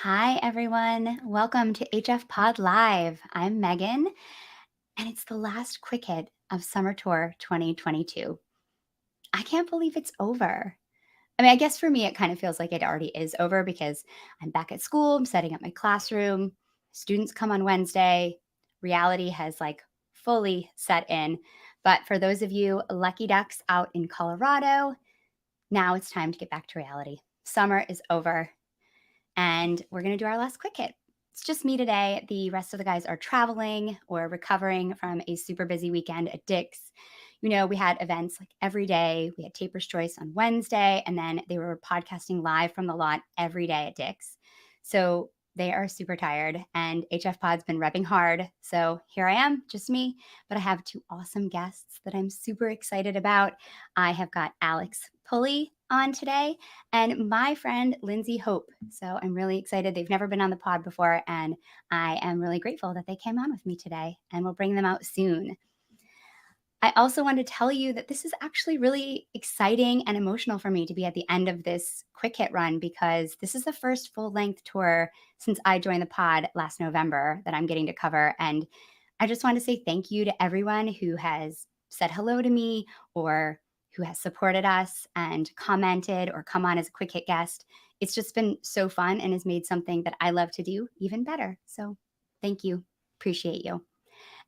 Hi, everyone. Welcome to HFPod Live. I'm Megan, and it's the last quick hit of Summer Tour 2022. I can't believe it's over. I mean, I guess for me, it kind of feels like it already is over because I'm back at school, I'm setting up my classroom, students come on Wednesday, reality has fully set in. But for those of you lucky ducks out in Colorado, now it's time to get back to reality. Summer is over and we're going to do our last quick hit. It's just me today. The rest of the guys are traveling or recovering from a super busy weekend at Dick's. You know, we had events like every day. We had Taper's Choice on Wednesday, and then they were podcasting live from the lot every day at Dick's. So they are super tired, and HF Pod's been repping hard. So here I am, just me, but I have two awesome guests that I'm super excited about. I have got Alex Pulley on today and my friend Lindsay Hope. So I'm really excited. They've never been on the pod before, and I am really grateful that they came on with me today, and we'll bring them out soon. I also want to tell you that this is actually really exciting and emotional for me to be at the end of this quick hit run because this is the first full length tour since I joined the pod last November that I'm getting to cover. And I just want to say thank you to everyone who has said hello to me or who has supported us and commented or come on as a quick hit guest. It's just been so fun and has made something that I love to do even better. So thank you. Appreciate you.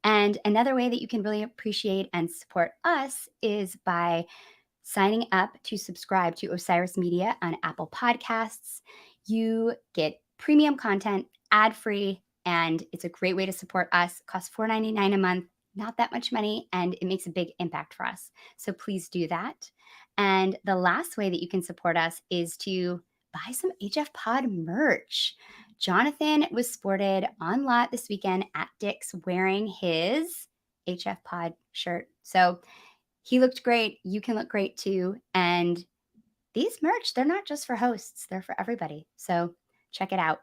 And another way that you can really appreciate and support us is by signing up to subscribe to Osiris Media on Apple Podcasts. You get premium content, ad-free, and it's a great way to support us. It costs $4.99 a month, not that much money, and it makes a big impact for us. So please do that. And the last way that you can support us is to buy some HF Pod merch. Jonathan was sported on lot this weekend at Dick's wearing his HF Pod shirt. So he looked great. You can look great too. And these merch, they're not just for hosts, they're for everybody. So check it out.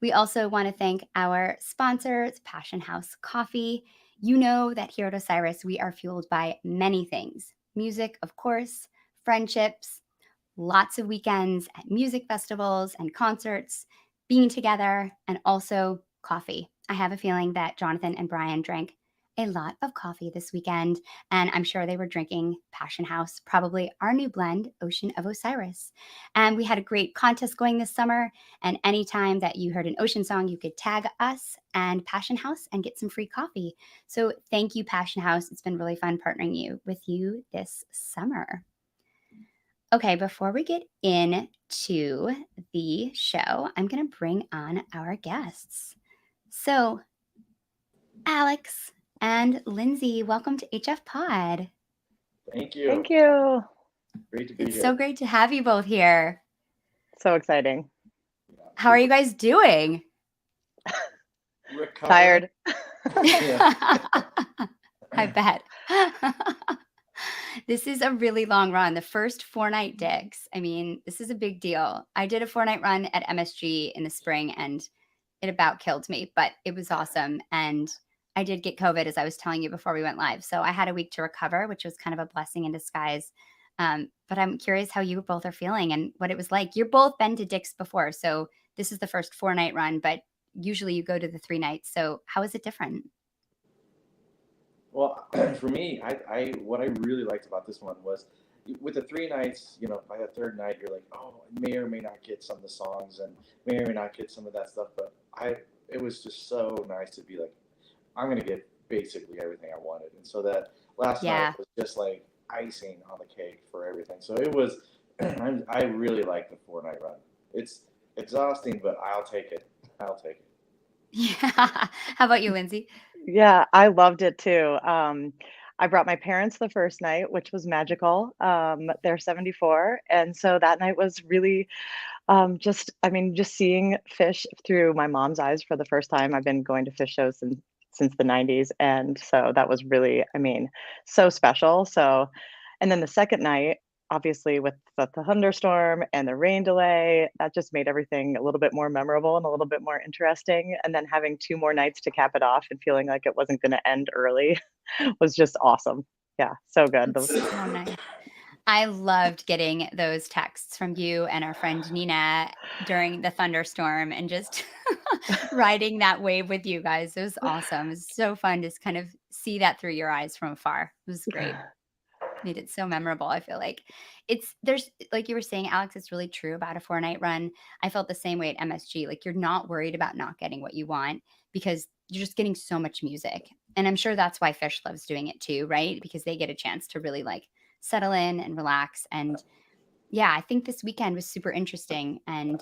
We also want to thank our sponsors, Passion House Coffee. You know that here at Osiris, we are fueled by many things music, of course, friendships, lots of weekends at music festivals and concerts, being together, and also coffee. I have a feeling that Jonathan and Brian drank a lot of coffee this weekend, and I'm sure they were drinking Passion House, probably our new blend, Ocean of Osiris. And we had a great contest going this summer, and anytime that you heard an Ocean song, you could tag us and Passion House and get some free coffee. So thank you, Passion House. It's been really fun partnering with you this summer. Okay, before we get into the show, I'm going to bring on our guests. So, Alex and Lindsay, welcome to HF Pod. Thank you. Thank you. Great to be It's here. so great to have you both here. So exciting. How are you guys doing? Tired. I bet. This is a really long run. The first 4-night Dick's. I mean, this is a big deal. I did a 4-night run at MSG in the spring and it about killed me, but it was awesome. And I did get COVID, as I was telling you before we went live. So I had a week to recover, which was kind of a blessing in disguise. But I'm curious how you both are feeling and what it was like. You're both been to Dick's before. So this is the first 4-night run, but usually you go to the 3 nights. So how is it different? Well, for me, I what I really liked about this one was with the 3 nights, by the third night, you're like, oh, I may or may not get some of the songs and may or may not get some of that stuff. But it was just so nice to be like, I'm going to get basically everything I wanted. And so that last night was just like icing on the cake for everything. So it was, I really like the 4-night run. It's exhausting, but I'll take it. I'll take it. Yeah. How about you, Lindsay? Yeah, I loved it too. I brought my parents the first night, which was magical. They're 74. And so that night was really just seeing fish through my mom's eyes for the first time. I've been going to fish shows since the 90s. And so that was really, so special. So, and then the second night, obviously with the thunderstorm and the rain delay, that just made everything a little bit more memorable and a little bit more interesting. And then having 2 more nights to cap it off and feeling like it wasn't going to end early was just awesome. Yeah, so good. It's so nice. I loved getting those texts from you and our friend Nina during the thunderstorm and just riding that wave with you guys. It was awesome. It was so fun to kind of see that through your eyes from afar. It was great. Made it so memorable. I feel like there's like you were saying, Alex, it's really true about a 4 night run. I felt the same way at MSG. Like you're not worried about not getting what you want because you're just getting so much music. And I'm sure that's why Fish loves doing it too, right? Because they get a chance to really like settle in and relax. And yeah, I think this weekend was super interesting. And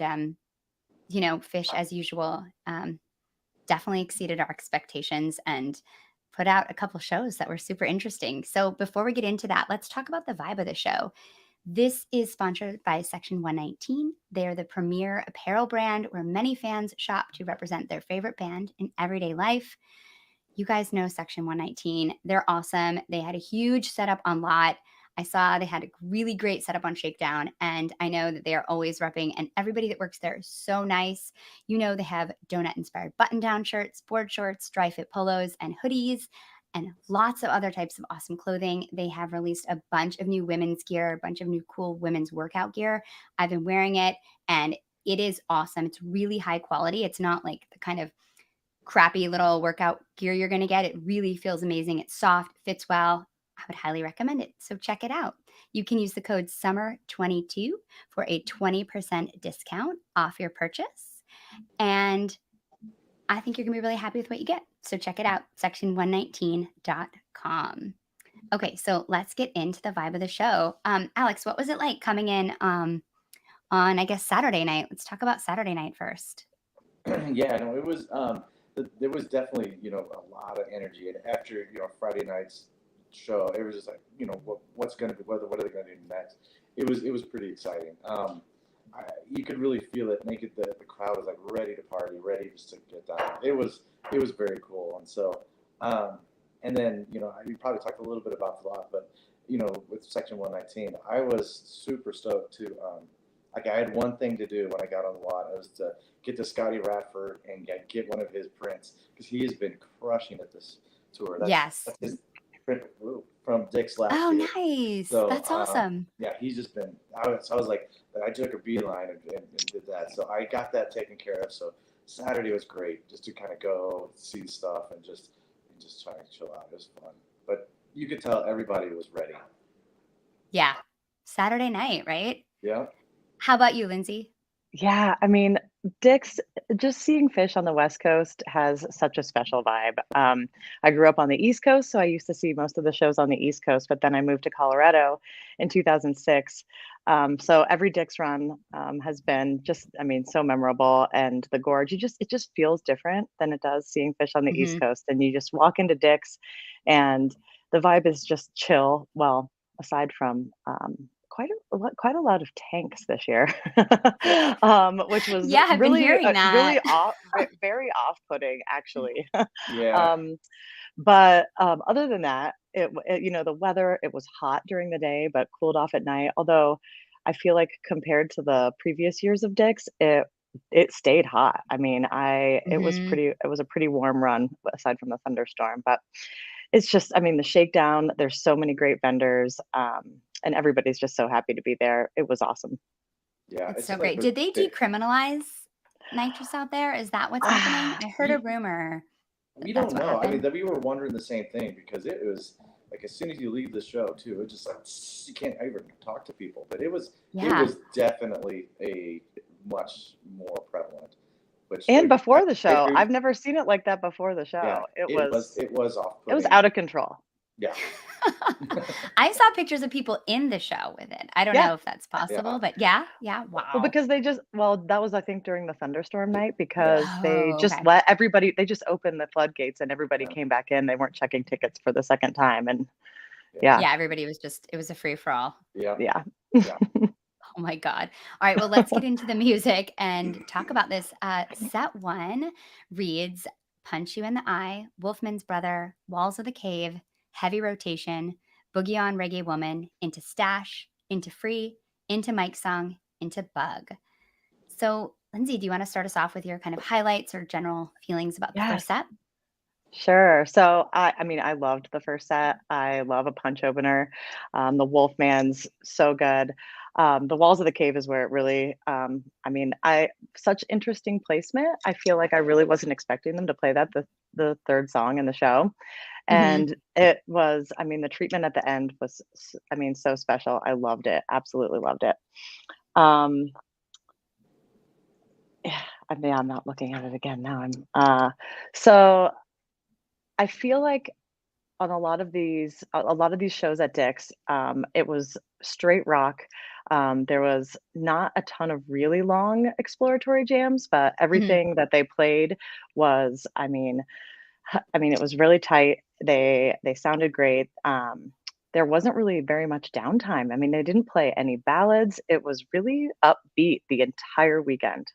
Fish as usual, definitely exceeded our expectations and put out a couple shows that were super interesting. So before we get into that, let's talk about the vibe of the show. This is sponsored by Section 119. They are the premier apparel brand where many fans shop to represent their favorite band in everyday life. You guys know Section 119. They're awesome. They had a huge setup on Lot. I saw they had a really great setup on Shakedown, and I know that they are always repping, and everybody that works there is so nice. They have donut-inspired button-down shirts, board shorts, dry fit polos, and hoodies, and lots of other types of awesome clothing. They have released a bunch of new women's gear, a bunch of new cool women's workout gear. I've been wearing it, and it is awesome. It's really high quality. It's not like the kind of crappy little workout gear you're going to get. It really feels amazing. It's soft, fits well. I would highly recommend it. So check it out. You can use the code SUMMER22 for a 20% discount off your purchase. And I think you're going to be really happy with what you get. So check it out, section119.com. Okay, so let's get into the vibe of the show. Alex, what was it like coming in on, I guess, Saturday night? Let's talk about Saturday night first. Yeah, no, it was there was definitely a lot of energy, and after Friday night's show, it was just like what's going to be what are they going to do next? It was pretty exciting. You could really feel it. The crowd was like ready to party, ready just to get down. It was very cool, and so and then we probably talked a little bit about the lot, but with Section 119, I was super stoked to. Like I had one thing to do when I got on the lot. It was to get to Scotty Radford and get one of his prints because he has been crushing at this tour. Yes. That's his print from Dick's last Oh, year. nice. So That's awesome. yeah, he's just been. I was like, I took a beeline and did that. So I got that taken care of. So Saturday was great, just to kind of go see stuff and just try and chill out. It was fun, but you could tell everybody was ready. Yeah. Saturday night, right? Yeah. How about you, Lindsay? Yeah, I mean, Dick's just seeing Fish on the West Coast has such a special vibe. I grew up on the East Coast, so I used to see most of the shows on the East Coast, but then I moved to Colorado in 2006. So every Dick's run has been just, I mean, so memorable. And the gorge, it just feels different than it does seeing Fish on the East Mhm. Coast. And you just walk into Dick's and the vibe is just chill. Well, aside from quite a lot of tanks this year, which was Yeah, I've been really hearing that. very off-putting actually. Yeah. um, but other than that, the weather, it was hot during the day, but cooled off at night. Although I feel like compared to the previous years of Dick's, it stayed hot. I mean, Mhm. it was a pretty warm run aside from the thunderstorm, but it's just, I mean, the shakedown, there's so many great vendors, and everybody's just so happy to be there. It was awesome. Yeah. It's It so seemed like great. Did they decriminalize nitrous out there? Is that what's happening? Ah, I heard a we rumor that we that's don't what know. I mean, happened. that we were wondering the same thing because it was like as soon as you leave the show too, it just like you can't even talk to people. But it Yeah. was definitely a much more prevalent. Which and I, before the I show, agree. I've never seen it like that before the Yeah, show. it was off It was putting. out of control. Yeah, I saw pictures of people in the show with it. I don't Yeah. know if that's yeah, possible, but yeah. Yeah. Well, Wow. because that was, I think, during the thunderstorm night yeah, because they Oh, just okay. let everybody, they just opened the floodgates and everybody yeah, came back in. They weren't checking tickets for the second time. And yeah, yeah, Yeah, everybody was just it was a free for all. yeah, yeah. yeah. Oh my god. All right, well, let's get into the music and talk about this. Set 1 reads Punch You in the Eye, Wolfman's Brother, Walls of the Cave, Heavy Rotation, Boogie on Reggae Woman, into Stash, into Free, into Mike Song, into Bug. So, Lindsay, do you want to start us off with your kind of highlights or general feelings about the Yeah. first set? Sure. So I mean, I loved the first set. I love a punch opener. The Wolfman's so good. The Walls of the Cave is where it really, I mean, I such interesting placement. I feel like I really wasn't expecting them to play that the third song in the show. Hmm. And it was, I mean, the treatment at the end was, I mean, so special. I loved it. Absolutely loved it. Um, yeah, I mean, I'm not looking at it again now. So I feel like on a lot of these shows at Dick's, it was straight rock. There was not a ton of really long exploratory jams, but Hmm. everything that they played was, I mean, it was really tight. They sounded great. There wasn't really very much downtime. I mean, they didn't play any ballads. It was really upbeat the entire weekend.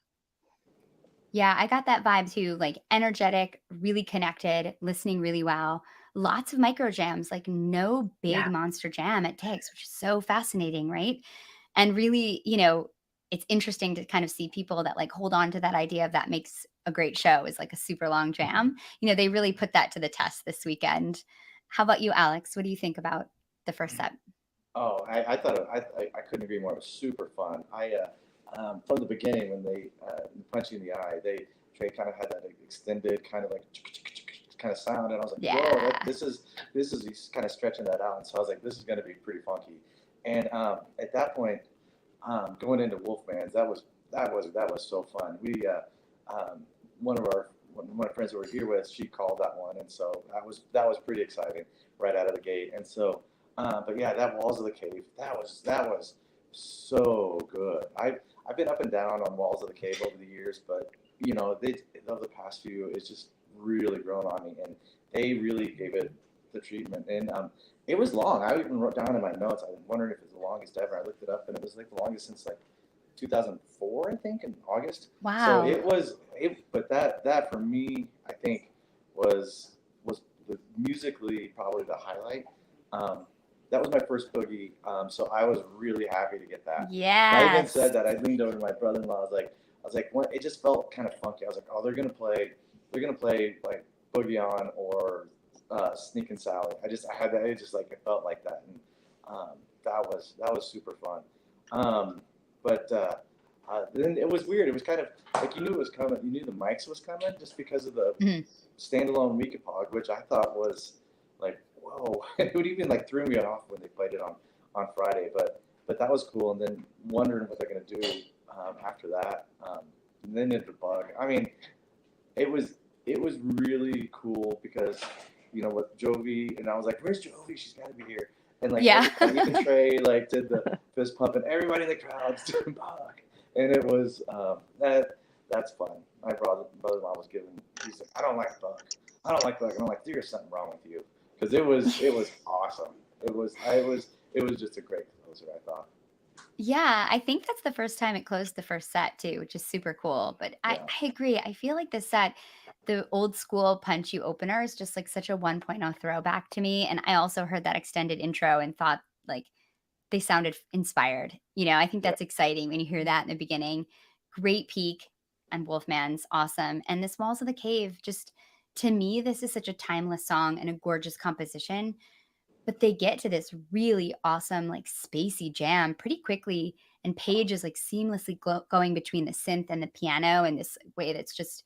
Yeah, I got that vibe too, like energetic, really connected, listening really well. Lots of micro jams, like no big Yeah. monster jam at Takes, which is so fascinating, right? And really, it's interesting to kind of see people that like hold on to that idea of that makes a great show is like a super long jam. They really put that to the test this weekend. How about you, Alex? What do you think about the first set? Oh, I thought I couldn't agree more. It was super fun. From the beginning when they punch you in the eye, they kind of had that extended kind of like kind of sound, and I was like, whoa, Yeah. this is he's kind of stretching that out, and so I was like, this is going to be pretty funky. And at that point, going into Wolfman's, that was so fun. One of one of my friends who were here with, she called that one, and so that was pretty exciting right out of the gate. And so, but yeah, that Walls of the Cave, that was so good. I've been up and down on Walls of the Cave over the years, but they over the past few, it's just really grown on me, and they really gave it the treatment. And it was long. I even wrote down in my notes. I was wondering if it was the longest ever. I looked it up, and it was like the longest since like 2004, I think, in August. So Wow. it was but that for me, I think was musically probably the highlight. Um, that was my first boogie, so I was really happy to get that. And I even Yes. said that I leaned over to my brother-in-law. I was like, what? It just felt kind of funky. I was like, oh, they're gonna play like Boogie On or Sneak and Sally. I had that. It felt like that, and that was super fun. But then it was weird. It was kind of like you knew it was coming. You knew the mics was coming just because of the Mhm. standalone Wikipog, which I thought was like, whoa. It would even like threw me off when they played it on Friday. But that was cool. And then wondering what they're gonna do after that. And then into Bug. I mean, it was really cool because with Jovi, and I was like, "Where's Jovi? She's got to be here." And like Yeah. and even Trey like did the fist pump, and everybody in the crowd's doing Bach, and it was that's fun. My brother-in-law was giving. He's like, "I don't like Bach. I don't like Bach." And I'm like, "There's something wrong with you," because it was awesome. It was just a great closer, I thought. Yeah, I think that's the first time it closed the first set too, which is super cool. But I, Yeah. I agree. I feel like this set, the old school punchy opener is just like such a 1.0 throwback to me. And I also heard that extended intro and thought like they sounded inspired. I think Yeah. that's exciting when you hear that in the beginning. Great peak and Wolfman's awesome. And this Walls of the Cave, just to me, this is such a timeless song and a gorgeous composition. But they get to this really awesome, like, spacey jam pretty quickly, and Paige is, like, seamlessly going between the synth and the piano in this way that's just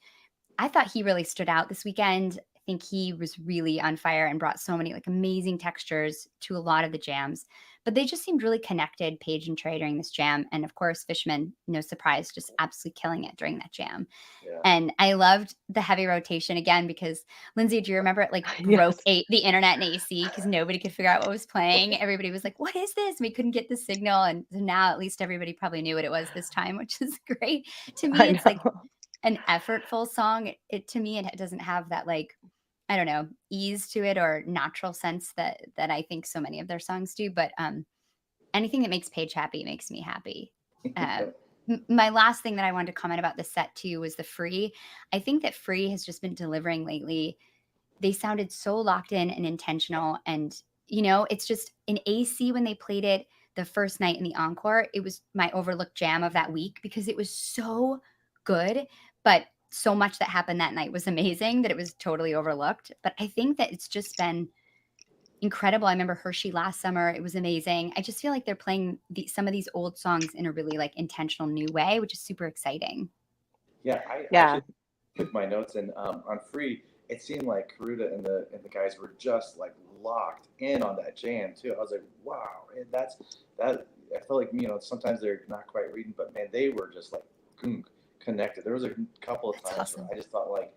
I thought he really stood out this weekend. I think he was really on fire and brought so many like amazing textures to a lot of the jams. But they just seemed really connected, Paige and Trey, during this jam. And of course, Fishman, no surprise, just absolutely killing it during that jam. Yeah. And I loved the heavy rotation again because Lindsay, do you remember it like broke Yes. the internet and AC because nobody could figure out what was playing? Everybody was like, "What is this?" And we couldn't get the signal. And so now at least everybody probably knew what it was this time, which is great. To I me, it's like know. an effortful song. It to me, it doesn't have that like I don't know ease to it or natural sense that I think so many of their songs do. But anything that makes Paige happy makes me happy. Uh, my last thing that I wanted to comment about the set too was the Free. I think that Free has just been delivering lately. They sounded so locked in and intentional, and it's just in AC when they played it the first night in the encore. It was my overlooked jam of that week because it was so good, but so much that happened that night was amazing that it was totally overlooked. But I think that it's just been incredible. I remember Hershey last summer. It was amazing. I just feel like they're playing some of these old songs in a really like intentional new way, which is super exciting. Yeah, I Yeah. actually took my notes, and on Free, it seemed like Karuta and the guys were just like locked in on that jam too. I was like, wow, and that. I felt like, sometimes they're not quite reading, but man, they were just like connected. There was a couple of That's times where awesome. I just thought like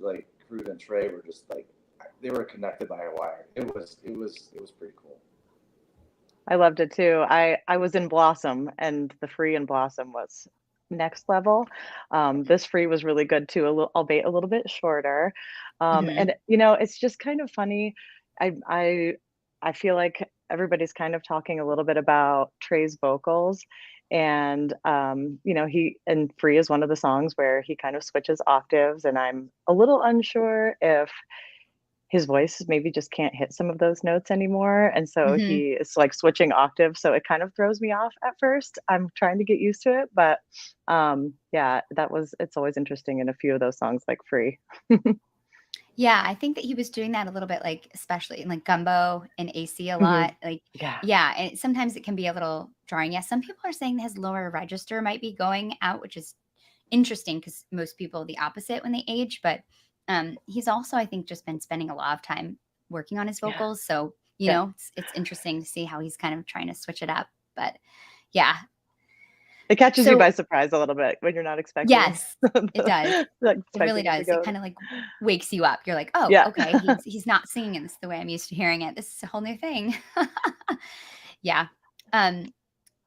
Karuta and Trey were just like they were connected by a wire. It was pretty cool. I loved it too. I was in Blossom, and the Free in Blossom was next level. This Free was really good too, albeit a little bit shorter. Hmm. And it's just kind of funny. I I I feel like everybody's kind of talking a little bit about Trey's vocals, and he and Free is one of the songs where he kind of switches octaves, and I'm a little unsure if his voice maybe just can't hit some of those notes anymore, and so Hmm. he is like switching octaves, so it kind of throws me off at first. I'm trying to get used to it, but yeah, it's always interesting in a few of those songs like Free. Yeah, I think that he was doing that a little bit, like especially in like Gumbo and AC a Mhm. lot. Like, Yeah. yeah, and sometimes it can be a little jarring. Yeah, some people are saying his lower register might be going out, which is interesting because most people the opposite when they age. But he's also, I think, just been spending a lot of time working on his Yeah. vocals. So Yeah. it's interesting to see how he's kind of trying to switch it up. But yeah, It catches you by so surprise a little bit when you're not expecting yes, it does. not It really expecting it to does. It go. kind of like wakes you up. You're like, oh, Yeah. okay, he's not singing this the way I'm used to hearing it. This is a whole new thing. Yeah. Um,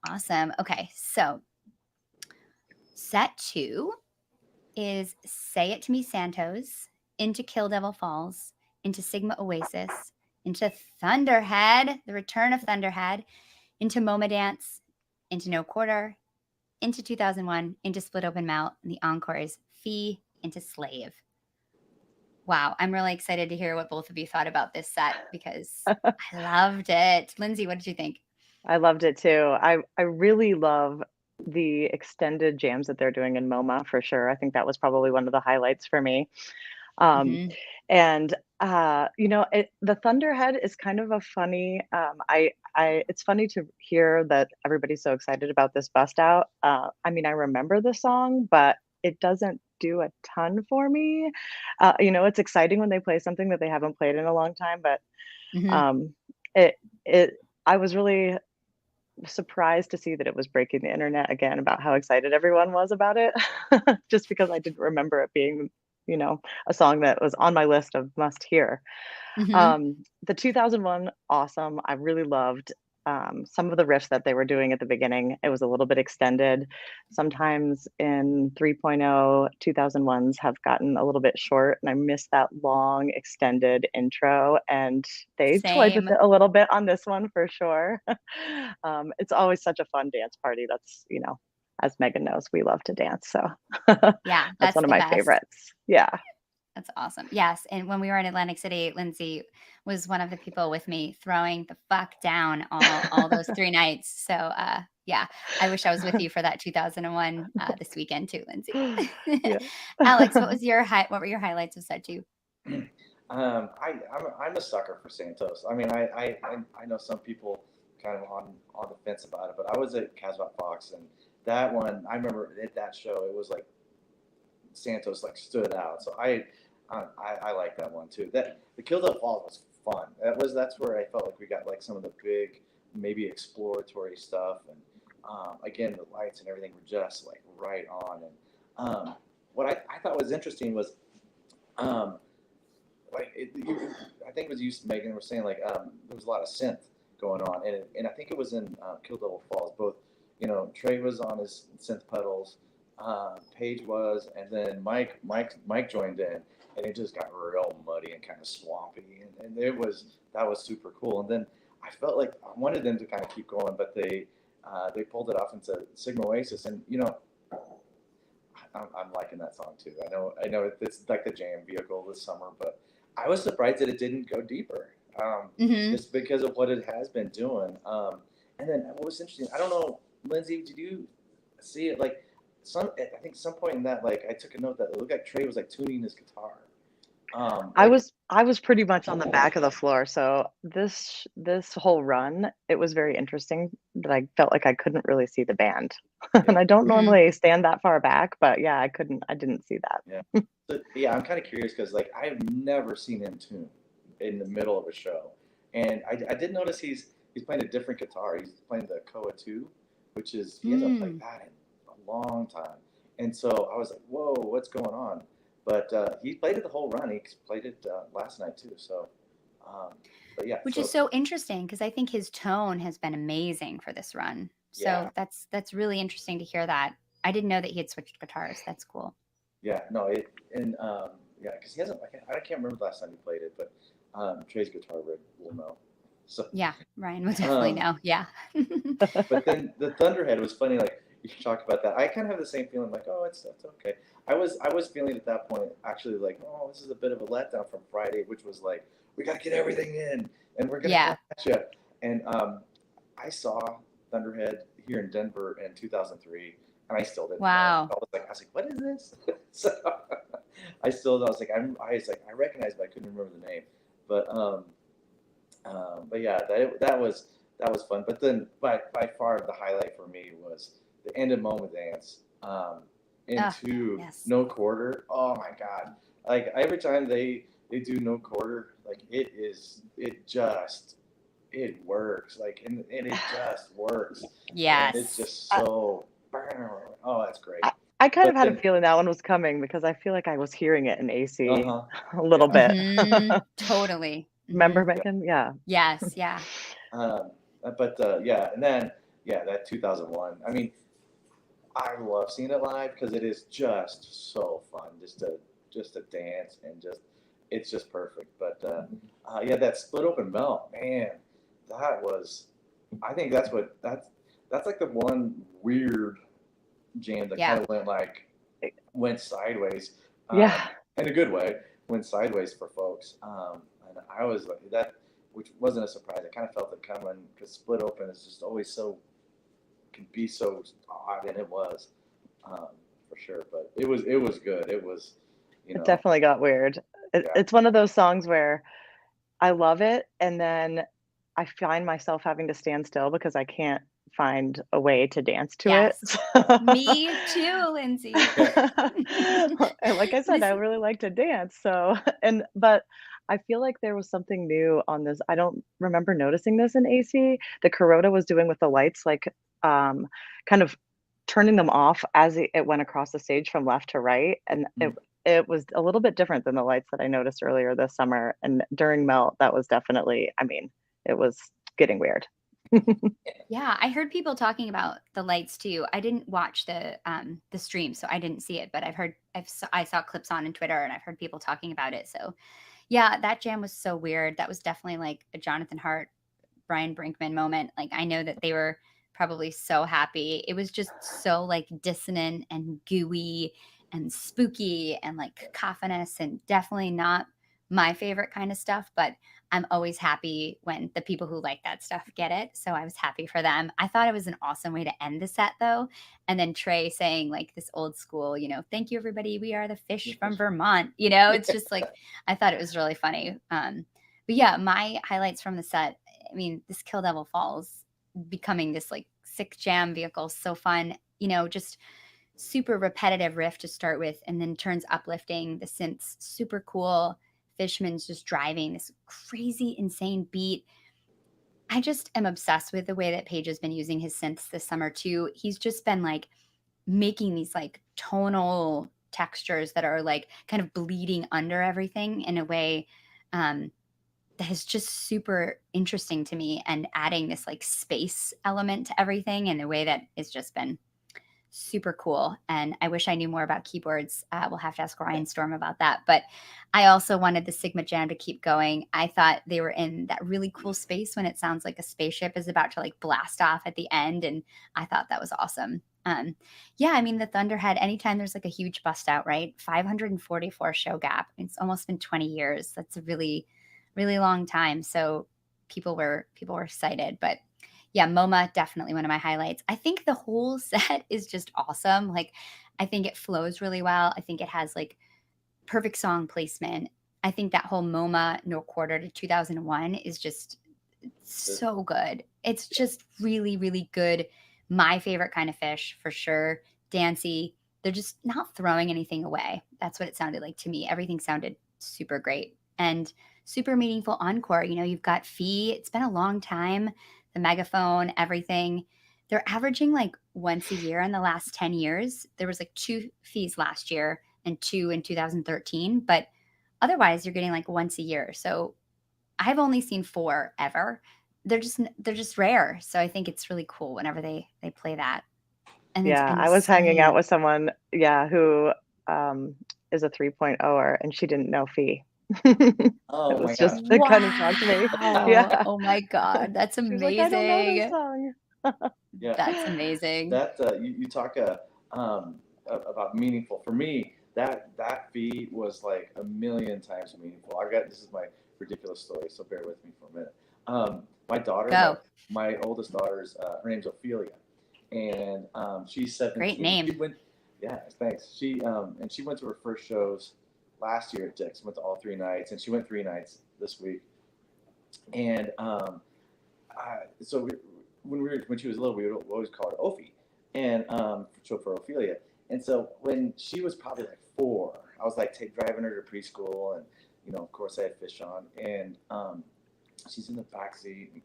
awesome. Okay, so set two is Say It To Me Santos, into Kill Devil Falls, into Sigma Oasis, into Thunderhead, the return of Thunderhead, into MoMA Dance, into No Quarter, into 2001, into Split Open Mouth, and the encore is Fee into Slave. Wow, I'm really excited to hear what both of you thought about this set because I loved it. Lindsay, what did you think? I loved it too. I really love the extended jams that they're doing in MoMA for sure. I think that was probably one of the highlights for me. Um, Hmm. and the Thunderhead is kind of a funny. It's funny to hear that everybody's so excited about this bust out. I mean, I remember the song, but it doesn't do a ton for me. It's exciting when they play something that they haven't played in a long time, but Hmm. um, it it. I was really surprised to see that it was breaking the internet again about how excited everyone was about it, just because I didn't remember it being, a song that was on my list of must hear. Hmm. The 2001, awesome. I really loved some of the riffs that they were doing at the beginning. It was a little bit extended. Sometimes in 3.0, 2001s have gotten a little bit short, and I miss that long extended intro. And they toyed with Same. it a little bit on this one for sure. It's always such a fun dance party. That's, as Megan knows, we love to dance. So Yeah, that's that's one of the my best. favorites. Yeah. That's awesome. Yes, and when we were in Atlantic City, Lindsay was one of the people with me throwing the fuck down all those 3 nights. So, yeah, I wish I was with you for that 2001 this weekend too, Lindsay. Yeah. Alex, what were your highlights of set 2? I'm a sucker for Santos. I mean, I know some people kind of on the fence about it, but I was at Casbah Fox, and that one I remember at that show it was like Santos like stood out. So I like that one too. That the Kill Devil Falls was fun. That's where I felt like we got like some of the big maybe exploratory stuff, and again the lights and everything were just like right on. And what I thought was interesting was um, I think it was you, Megan, were saying like there was a lot of synth going on, and I think it was in Kill Devil Falls. Both, Trey was on his synth pedals, Paige was, and then Mike joined in, and it just got real muddy and kind of swampy, and that was super cool. And then I felt like I wanted them to kind of keep going, but they pulled it off into Sigma Oasis, and I'm liking that song too. I know it's like the jam vehicle this summer, but I was surprised that it didn't go deeper, Mhm. just because of what it has been doing. And then what was interesting, I don't know, Lindsay, did you see it? Like, I think some point in that, like I took a note that it looked like Trey was like tuning his guitar. I Like was I was pretty much on the back of the floor, so this whole run, it was very interesting that I felt like I couldn't really see the band. yeah, And I don't Mhm. normally stand that far back, but yeah, I didn't see yeah. that. So, yeah, I'm kind of curious because like I've never seen him tune in the middle of a show, and I did notice he's playing a different guitar. He's playing the Koa 2, which is he hasn't played Mm. that in a long time, and so I was like, whoa, what's going on? But he played it the whole run. He played it last night too. So, um, but yeah, Which is so so interesting because I think his tone has been amazing for this run. yeah, So that's really interesting to hear that. I didn't know that he had switched guitars. That's cool. yeah, no, it and yeah, because he hasn't. I can't remember the last time he played it, but Trey's guitar rig will know. So, Yeah, Ryan would definitely um, know. Yeah. but then the Thunderhead was funny. Like you talked about that, I kind of have the same feeling. Like, oh, it's okay. I was feeling at that point actually like, oh, this is a bit of a letdown from Friday, which was like, we got to get everything in, and we're gonna come Yeah. at you. And I saw Thunderhead here in Denver in 2003, and I still didn't know. Wow. I was like, what is this? So I was like, I was like, I recognized, but I couldn't remember the name. But but yeah, that was fun. But then by far the highlight for me was the end of Moment Dance Ah, into yes. No Quarter. Oh my God! Like every time they do No Quarter, like it works. Like and it just works, and it's Yes. just so. Oh, that's great. I kind But of had a then, feeling that one was coming because I feel like I was hearing it in AC uh-huh, a yeah, little bit. Totally. Remember, yeah. Megan? Yeah. Yes. Yeah. Um, but yeah, and then yeah, that 2001. I mean, I love seeing it live because it is just so fun, just to dance and just it's just perfect. But yeah, that split open melt, man, that was. I think that's like the one weird jam that kind Yeah. of went sideways, Yeah. in a good way, went sideways for folks. And I was like that, which wasn't a surprise. I kind of felt it coming because split open is just always so can be so odd, and it was um, for sure. But it was good. It was, you It know, definitely got weird. yeah, It's one of those songs where I love it, and then I find myself having to stand still because I can't find a way to dance to it. Yes. Me too, Lindsay. yeah, And like I said, I This really like to dance, so but I feel like there was something new on this. I don't remember noticing this in AC. The Kuroda was doing with the lights, like, kind of turning them off as it went across the stage from left to right, and mm, it was a little bit different than the lights that I noticed earlier this summer, and during Melt, that was definitely I mean, it was getting weird. Yeah, I heard people talking about the lights too. I didn't watch the stream, so I didn't see it, but I saw clips on Twitter and I've heard people talking about it. So, yeah, that jam was so weird. That was definitely like a Jonathan Hart, Brian Brinkman moment. Like I know that they were probably so happy. It was just so like dissonant and gooey and spooky and like cacophonous and definitely not my favorite kind of stuff, but I'm always happy when the people who like that stuff get it. So I was happy for them. I thought it was an awesome way to end the set though. And then Trey saying like this old school, thank you everybody. We are the fish from Vermont. It's just like I thought it was really funny. But yeah, my highlights from the set, I mean, this Kill Devil Falls becoming this like sick jam vehicle, so fun. Just super repetitive riff to start with, and then turns uplifting. The synths super cool. Fishman's just driving this crazy, insane beat. I just am obsessed with the way that Page has been using his synths this summer too. He's just been like making these like tonal textures that are like kind of bleeding under everything in a way um, that is just super interesting to me, and adding this like space element to everything in a way that has just been super cool. And I wish I knew more about keyboards. We'll have to ask Ryan Storm about that. But I also wanted the Sigma Jam to keep going. I thought they were in that really cool space when it sounds like a spaceship is about to like blast off at the end. And I thought that was awesome. Yeah, I mean, the Thunderhead, anytime there's like a huge bust out, right? 544 show gap. It's almost been 20 years. That's a really, really long time. So people were excited. But Yeah, MoMA, definitely one of my highlights. I think the whole set is just awesome. Like, I think it flows really well. I think it has like perfect song placement. I think that whole MoMA No Quarter to 2001 is just The- so good. It's just really, really good. My favorite kind of fish for sure. Dancy. They're just not throwing anything away. That's what it sounded like to me. Everything sounded super great and super meaningful encore. You know, you've got Fee. It's been a long time. The megaphone, everything. They're averaging like once a year in the last 10 years. There was like 2 Fees last year and 2 in 2013, but otherwise you're getting like once a year. So I've only seen 4 ever. They're just rare. So I think it's really cool whenever they play that. And it's Yeah, I was hanging out insane. with someone, yeah, who is a 3.0er and she didn't know Fee. It oh my was gosh. just, it kind of shocked me. Wow. Yeah. Oh my God. That's She was like, I don't know this amazing. song. Yeah, That's amazing. that you talk about meaningful. For me, that feed was like a million times meaningful. I got this is my ridiculous story, so bear with me for a minute. My daughter, Go. my oldest daughter's her name's Ophelia, and she's Great 17. She name. went, yeah, thanks. She went to her first shows last year at Dick's. Went to all 3 nights, and she went 3 nights this week. And so when she was little, we would always call her Ophi, and so for Ophelia. And so when she was probably like 4, I was like driving her to preschool, and of course I had fish on, and she's in the back seat. And,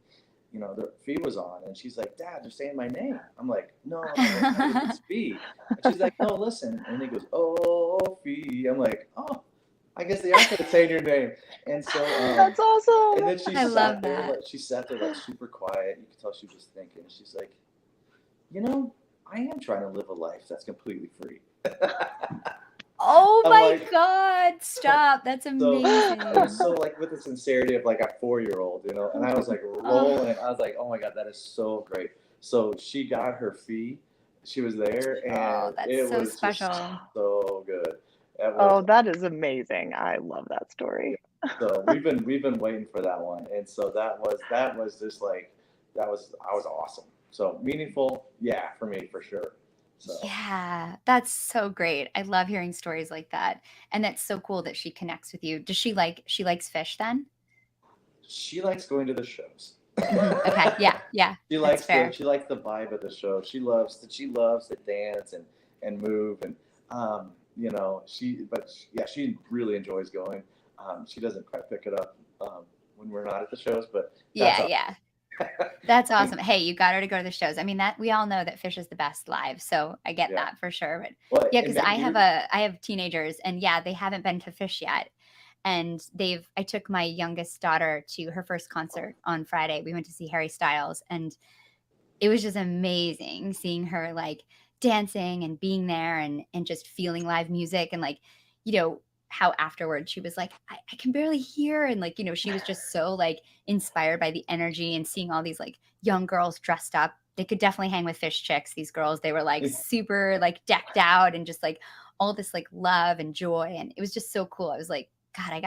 the fee was on, and she's like, "Dad, they're saying my name." I'm like, "No, it's fee." And she's like, "No, listen." And he goes, "Oh, fee." I'm like, "Oh, I guess they are going to say your name." And so, That's and awesome. then she I sat love there, that. like super quiet. You could tell she was just thinking. She's like, I am trying to live a life that's completely free. Oh I'm my like, God. Stop. That's so it was amazing. so like with the sincerity of like a 4-year-old, and I was like Oh, rolling. I was like, oh my God, that is so great. So she got her fee. She was there, oh, and that's it so was just special. so good. That Oh, was that is amazing. I love that Yeah. story. So we've been waiting for that one, and so that was just like I was awesome. So meaningful, yeah, for me for sure. So Yeah, that's so great. I love hearing stories like that. And that's so cool that she connects with you. Does she likes fish then? she likes going to the shows. Okay. Yeah. Yeah. she That's likes the fair. she likes the vibe of the show. She loves to dance and move and yeah, she really enjoys going. She doesn't quite pick it up when we're not at the shows, but that's Yeah. all. Yeah. That's I mean, awesome. Hey, you got her to go to the shows. I mean, that we all know that fish is the best live. So I get yeah. that for sure. But Well, yeah, and because Megan, I have teenagers and yeah, they haven't been to fish yet. And I took my youngest daughter to her first concert on Friday. We went to see Harry Styles and it was just amazing seeing her like dancing and being there and just feeling live music and like, you know, how afterwards she was like, I can barely hear. And like, she was just so like inspired by the energy and seeing all these like young girls dressed up. They could definitely hang with fish chicks, these girls. They were like super like decked out and just like all this like love and joy. And it was just so cool. I was like, God, I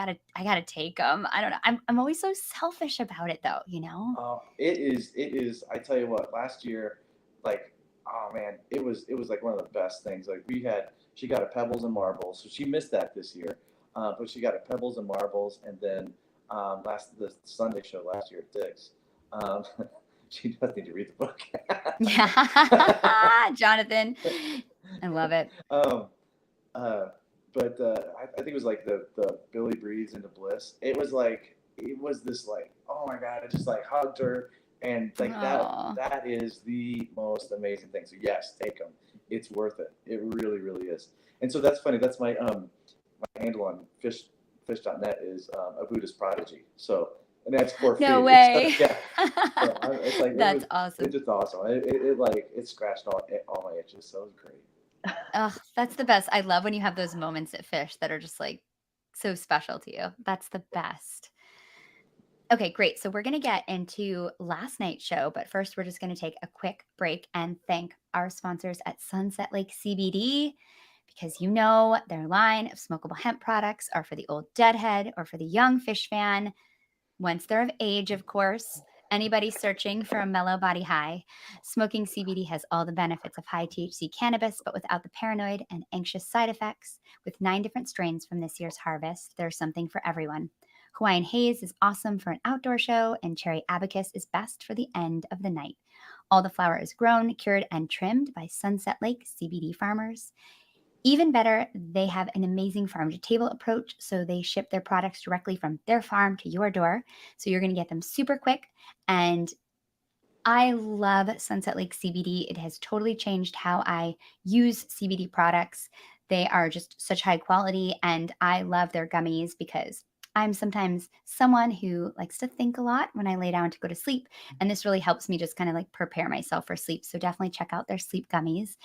gotta take them. I don't know. I'm always so selfish about it though, you know? it is. I tell you what, last year, like, oh man, it was like one of the best things. Like she got a Pebbles and Marbles, so she missed that this year, but she got a Pebbles and Marbles, and then the Sunday show last year at Dick's. Um, she does need to read the book. Yeah. Jonathan. I love it. um, uh, but I think it was like the Billy Breeze into Bliss. It was this like, oh my God, I just like hugged her, and like that Oh. that is the most amazing thing. So yes, take them. It's worth it. It really really is. And so that's funny. That's my handle on fish.net is a Buddhist prodigy. So and that's for No free. So way. yeah. So it's like That's it's awesome. just awesome. It scratched all my itches. So it was great. Oh, that's the best. I love when you have those moments at Fish that are just like so special to you. That's the best. Okay, great. So we're going to get into last night's show, but first we're just going to take a quick break and thank our sponsors at Sunset Lake CBD because their line of smokable hemp products are for the old deadhead or for the young fish fan once they're of age, of course. Anybody searching for a mellow body high, smoking CBD has all the benefits of high THC cannabis, but without the paranoid and anxious side effects. With 9 different strains from this year's harvest, there's something for everyone. Hawaiian Haze is awesome for an outdoor show, and Cherry Abacus is best for the end of the night. All the flower is grown, cured, and trimmed by Sunset Lake CBD farmers. Even better, they have an amazing farm to table approach, so they ship their products directly from their farm to your door. So you're going to get them super quick. And I love Sunset Lake CBD. It has totally changed how I use CBD products. They are just such high quality, and I love their gummies because I'm sometimes someone who likes to think a lot when I lay down to go to sleep. And this really helps me just kind of like prepare myself for sleep. So definitely check out their sleep gummies.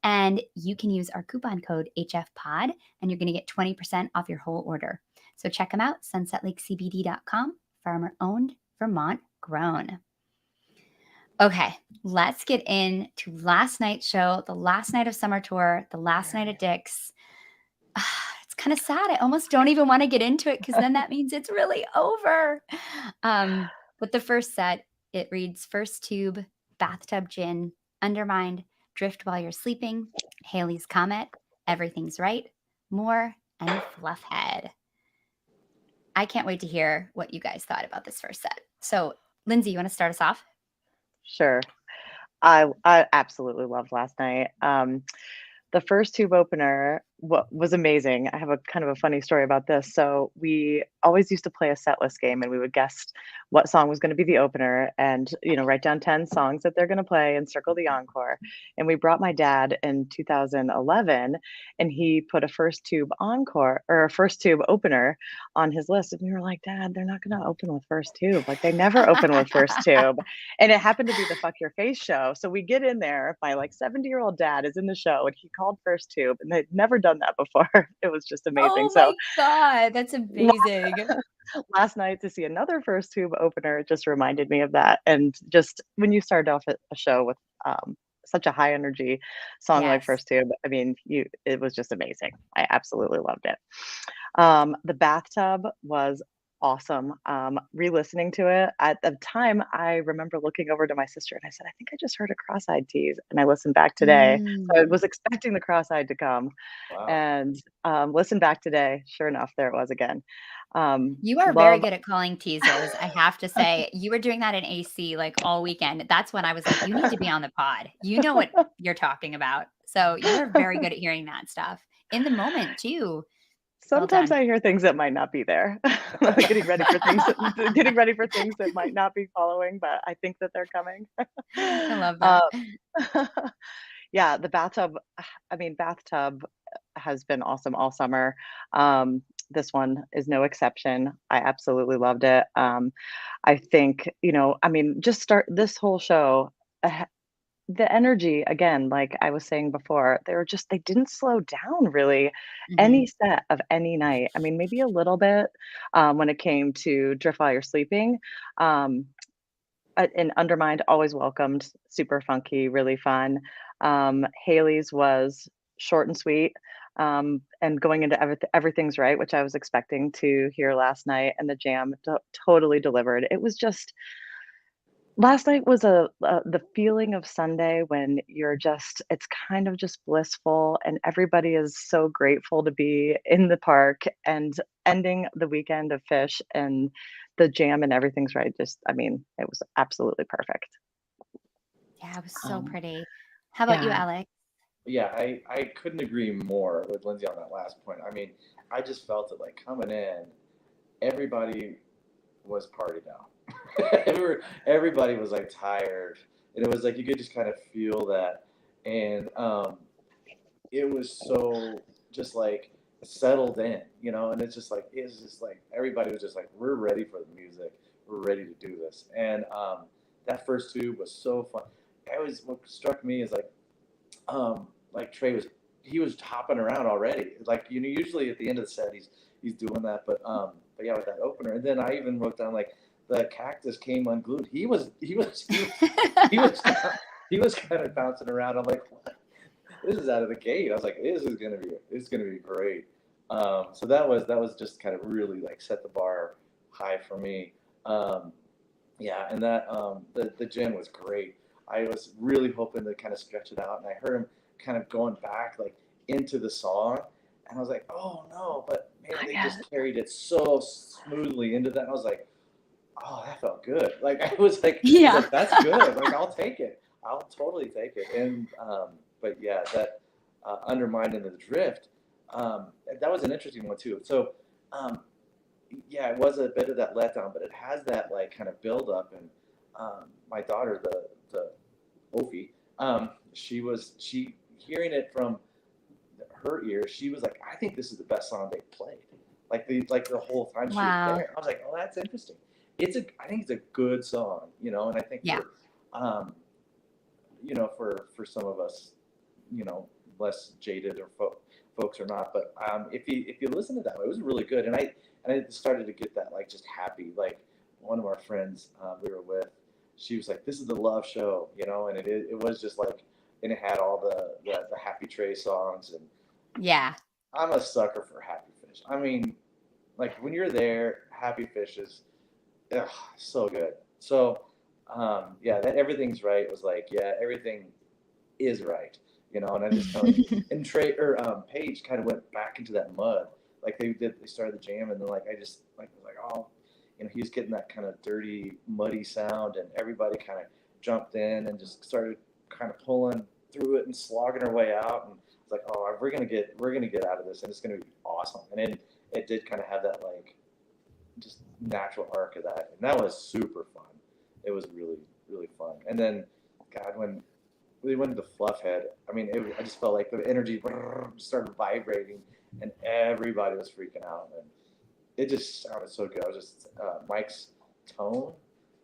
And you can use our coupon code HFPod, and you're going to get 20% off your whole order. So check them out, sunsetlakecbd.com, farmer owned, Vermont grown. Okay, let's get into last night's show, the last night of summer tour, the last night at Dick's. It's kind of sad. I almost don't even want to get into it because then that means it's really over. But the first set, it reads First Tube, Bathtub Gin, Undermined, Drift While You're Sleeping, Haley's Comet, Everything's Right, More, and Fluffhead. I can't wait to hear what you guys thought about this first set. So, Lindsay, you want to start us off? Sure. I absolutely loved last night. The first tube opener was amazing. I have a kind of a funny story about this. So we always used to play a set list game, and we would guess what song was going to be the opener, and write down 10 songs that they're going to play and circle the encore. And we brought my dad in 2011, and he put a first tube encore or a first tube opener on his list, and we were like, Dad, they're not going to open with first tube. Like, they never open with first tube. And it happened to be the Fuck Your Face show. So we get in there, my like 70-year-old dad is in the show, and he called first tube, and they'd never done that before. It was just amazing. Oh So my God, that's amazing. last night to see another first tube opener just reminded me of that. And just when you start off a show with such a high energy song like Yes. first tube, I mean, it was just amazing. I absolutely loved it. The bathtub was awesome. Re-listening to it at the time, I remember looking over to my sister and I said, I think I just heard a cross-eyed tease. And I listened back today. So I Mm. was expecting the cross-eyed to come, Wow. and listened back today. Sure enough, there it was again. You are very Love. good at calling teasers, I have to say. You were doing that in AC like all weekend. That's when I was like, you need to be on the pod. You know what you're talking about. So you are very good at hearing that stuff in the moment too. Well Sometimes done. I hear things that might not be there. Getting ready for things that might not be following, but I think that they're coming. I love that. Uh, yeah, the bathtub. I mean, bathtub has been awesome all summer. This one is no exception. I absolutely loved it. I think, I mean, just start this whole show. The energy, again, like I was saying before, they didn't slow down really any Mhm. set of any night. I mean, maybe a little bit when it came to Drift While You're Sleeping. Um, and Undermined, always welcomed, super funky, really fun. Haley's was short and sweet, and going into everything's right, which I was expecting to hear last night, and the jam totally delivered. It was just last night was the feeling of Sunday when it's kind of just blissful, and everybody is so grateful to be in the park, and ending the weekend of Fish and the jam and everything's right. Just, I mean, it was absolutely perfect. Yeah, it was so Um, pretty. How about you, Yeah. Alex? yeah, I couldn't agree more with Lindsay on that last point. I mean, I just felt it like coming in, everybody was partied out. Everybody was like tired, and it was like you could just kind of feel that, and it was so just like settled in, and it's just like everybody was just like, we're ready for the music, we're ready to do this, and that first tube was so fun. What struck me is like Trey he was hopping around already. Like usually at the end of the set he's doing that, but yeah, with that opener, and then I even wrote down like the cactus came unglued. He was kind of bouncing around. I'm like, what? This is out of the gate. I was like, it's gonna be great. So that was just kind of really like set the bar high for me. Um, Yeah, and that the gin was great. I was really hoping to kind of stretch it out, and I heard him kind of going back like into the song, and I was like, oh no, but man, Not they yet. just carried it so smoothly into that. I was like, oh, that felt good. Like I was Yeah. like, that's good. Like I'll take it. I'll totally take it. And but yeah, that undermined into the drift. That was an interesting one too. So um, yeah, it was a bit of that letdown, but it has that like kind of build up. And my daughter, the Ophi, she hearing it from her ears, she was like, I think this is the best song they played. Like the whole time she was Wow. there, I was like, oh, that's interesting. I think it's a good song, and I think Yeah. um, for some of us, you know, less jaded or folks or not, but if you listen to that, it was really good, and I started to get that like just happy, like one of our friends we were with, she was like, this is the love show, and it was just like, and it had all the Happy Trey songs, and Yeah. I'm a sucker for Happy Fish. I mean, like when you're there, Happy Fish is ugh, so good. So yeah, that everything's right was like, yeah, everything is right, and I just kind of and Trey or Paige kind of went back into that mud. Like they started the jam, and then like I just like was like, oh, he was getting that kind of dirty, muddy sound, and everybody kind of jumped in and just started kind of pulling through it and slogging our way out, and it's like, oh, we're gonna get out of this, and it's gonna be awesome. And it did kind of have that like just natural arc of that, and that was super fun. It was really really fun. And then, God, when we went into Fluffhead, I mean, I just felt like the energy started vibrating, and everybody was freaking out, and it just sounded so good. I was just Mike's tone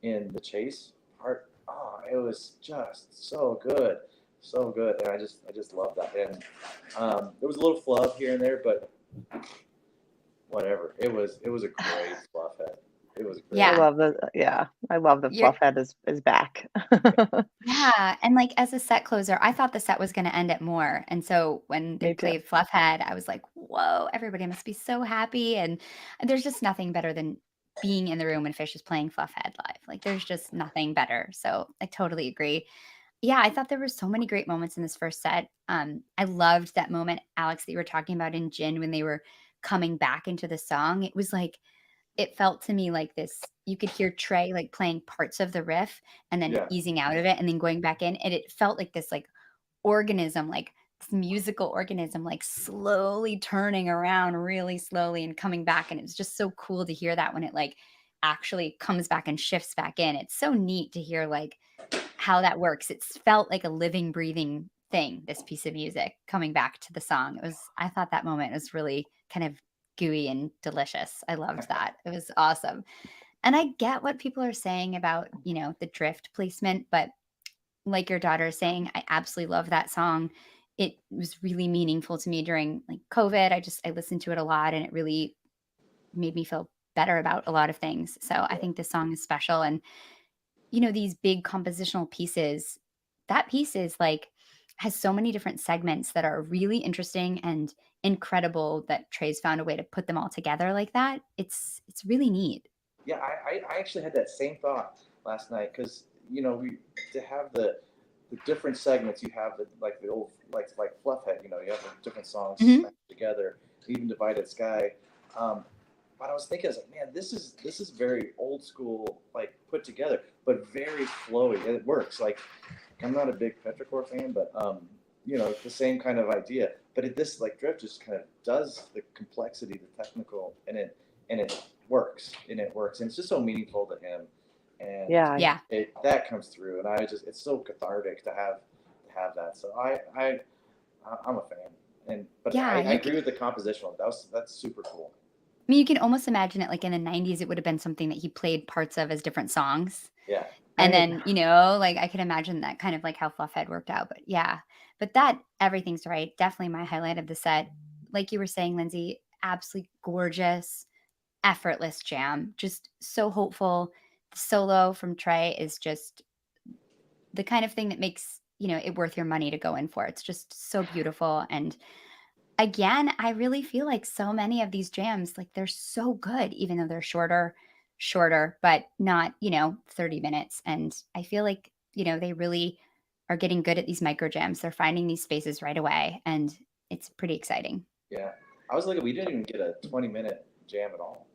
in the chase part. Oh, it was just so good, and I just love that. And there was a little flub here and there, but whatever. It was a great Fluffhead. It was I great. Yeah. love the yeah, I love that You're Fluffhead is back. Yeah, and, like, as a set closer, I thought the set was gonna end at more, and so when they Me too. played Fluffhead, I was like, "Whoa, everybody must be so happy," and there's just nothing better than being in the room when Fish is playing Fluffhead live, like, there's just nothing better, so I totally agree. Yeah, I thought there were so many great moments in this first set. I loved that moment, Alex, that you were talking about in Gin when they were coming back into the song. It was like it felt to me like this you could hear Trey, like, playing parts of the riff and then Yeah, easing out of it and then going back in, and it felt like this, like, organism, like, this musical organism, like, slowly turning around really slowly and coming back, and it was just so cool to hear that when it, like, actually comes back and shifts back in. It's so neat to hear, like, how that works. It's felt like a living, breathing thing, this piece of music coming back to the song. I thought that moment was really kind of gooey and delicious. I loved that. It was awesome. And I get what people are saying about, the drift placement, but like your daughter is saying, I absolutely love that song. It was really meaningful to me during like COVID. I listened to it a lot and it really made me feel better about a lot of things. So I yeah, think this song is special. And these big compositional pieces, that piece is like has so many different segments that are really interesting and incredible that Trey's found a way to put them all together like that. It's really neat. yeah. I actually had that same thought last night because we to have the different segments. You have like the old like Fluffhead. You have the different songs Mhm. smashed together, even Divided Sky. Um, but I was thinking, I was like, man, this is very old school, like put together, but very flowy. It works. Like I'm not a big petrichor fan, but it's the same kind of idea. But this like drift just kind of does the complexity, the technical, and it works, and it's just so meaningful to him, and Yeah, Yeah. it that comes through, and it's so cathartic to have that. So I'm a fan, but I, Yeah, I you agree could with the composition. That's super cool. I mean, you can almost imagine it like in the 90s, it would have been something that he played parts of as different songs. Yeah, And right. then, like I could imagine that kind of like how Fluffhead worked out. But yeah, but that everything's right. Definitely my highlight of the set. Like you were saying, Lindsay, absolutely gorgeous, effortless jam. Just so hopeful. The solo from Trey is just the kind of thing that makes, it worth your money to go in for. It's just so beautiful. And again, I really feel like so many of these jams, like they're so good, even though they're shorter, shorter, but not, 30 minutes. And I feel like, they really are getting good at these micro jams. They're finding these spaces right away, and it's pretty exciting. Yeah. I was looking, we didn't even get a 20-minute jam at all.